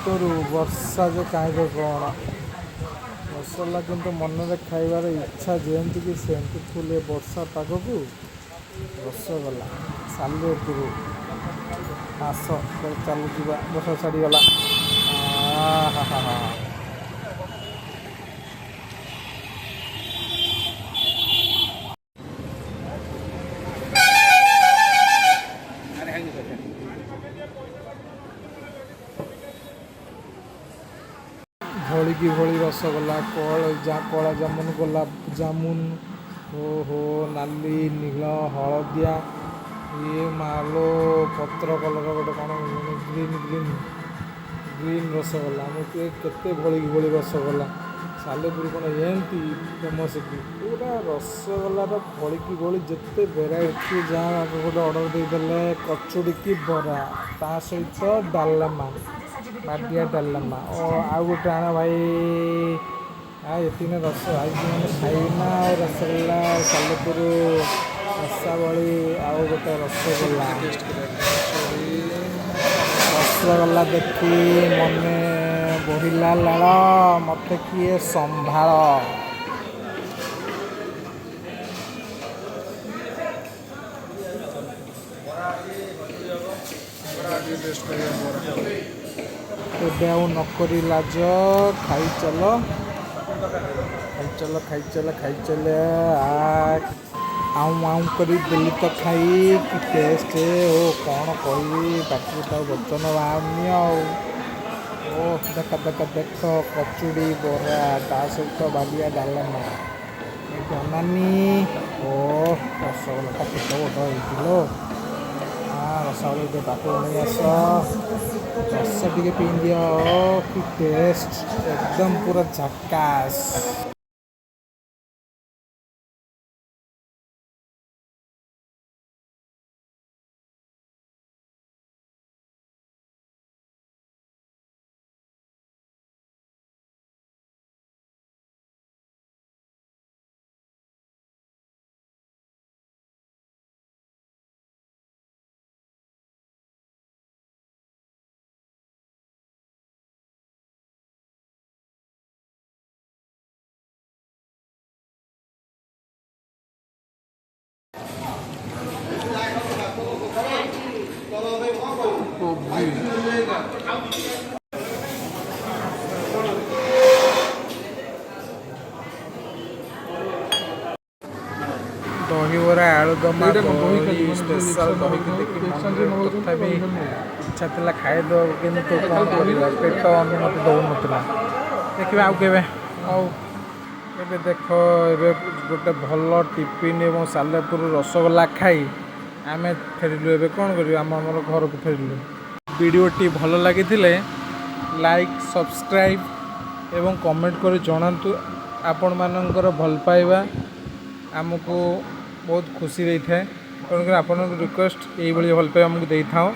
ଭିତରୁ ବର୍ଷା ଯେ କାହିଁରେ କ'ଣ ରସଗୋଲା କିନ୍ତୁ ମନରେ ଖାଇବାର ଇଚ୍ଛା ଯେମିତିକି ସେମିତି ଫୁଲେ ବର୍ଷା ପାଗକୁ ରସଗୋଲା ସାଲେପୁର ଆସ ଚାଲୁଯିବା ବର୍ଷା ଛାଡ଼ିଗଲା। ହା ହା ହା ଭଳିକି ଭଳି ରସଗୋଲା କଳା ଜାମୁନ ଗୋଲାପ ଜାମୁନ ଓହୋ ନାଲି ନୀଳ ହଳଦିଆ ଇଏ ମାଲୋ ପତ୍ର କଲର ଗୋଟେ କ'ଣ ଗ୍ରୀନ୍ ରସଗୋଲା ମୁଁ କେତେ ଭଳିକି ଭଳି ରସଗୋଲା ସାଲେପୁର କ'ଣ ଏମିତି ଫେମସ୍ କି ପୁରା ରସଗୋଲାର ଭଳିକି ଭଳି ଯେତେ ଭେରାଇଟି ଯାହା ଗୋଟେ ଅର୍ଡ଼ର ଦେଇଦେଲେ କଚୁଡ଼ିକି ବରା ତା ସହିତ ଡାଲମା ମାଟିଆ ଡାଲମା ଓ ଆଉ ଗୋଟେ ଆଣ ଭାଇ ଏତିକି ଆଜି ମାନେ ଖାଇବି ନା ଆଉ ରସଗୋଲା ସାଲେପୁର ରସାବଳି ଆଉ ଗୋଟେ ରସଗୋଲା ଦେଖି ମନେ ବୋହିଲା ଲାଳ ମୋତେ କିଏ ସମ୍ଭାଳ। ଏବେ ଆଉ ନକରି ଲାଜ ଖାଇଚାଲ ଆଉଁ କରି ଦେଲି ତ ଖାଇ କି ଟେଷ୍ଟ ଓ କ'ଣ କହିବି ପାଟିରୁ ତ ବଚନ ବାହାରୁନି ଆଉ ଓ ଦେଖ କଚୁଡ଼ି ବରା ତା ସହିତ ବାଲିଆ ଡାଲମା ବନାନି ଓ ରସଗୋଲାଟା କେତେ ବଡ଼ ହେଇଥିଲ ରସଗୋଲା ଟିକେ ପାଖକୁ ନେଇ ଆସ ରସ ଟିକେ ପିଇଦିଅ କି ଟେଷ୍ଟ ଏକଦମ ପୁରା ଝାକାସ୍। ଦହିବରା ଆଳୁଦମା ସ୍ପେଶାଲ ଦହିକି ଦେଖି ତଥାପି ଇଚ୍ଛା ଥିଲା ଖାଇଦେବାକୁ କିନ୍ତୁ କ'ଣ କରିବା ପେଟ ଅନୁମତି ଦେଉନଥିଲା ଦେଖିବା ଆଉ କେବେ ଆଉ ଏବେ ଦେଖ ଏବେ ଗୋଟେ ଭଲ ଟିଫିନ୍ ଏବଂ ସାଲେପୁର ରସଗୋଲା ଖାଇ ଆମେ ଫେରିଲୁ ଏବେ କ'ଣ କରିବୁ ଆମର ଘରକୁ ଫେରିଲୁ। ଭିଡ଼ିଓଟି ଭଲ ଲାଗିଥିଲେ ଲାଇକ୍ ସବସ୍କ୍ରାଇବ୍ ଏବଂ କମେଣ୍ଟ କରି ଜଣାନ୍ତୁ ଆପଣମାନଙ୍କର ଭଲ ପାଇବା ଆମକୁ ବହୁତ ଖୁସି ଦେଇଥାଏ ତେଣୁକରି ଆପଣଙ୍କ ରିକ୍ୱେଷ୍ଟ ଏଇଭଳି ଭଲ ପାଇବା ଆମକୁ ଦେଇଥାଉ।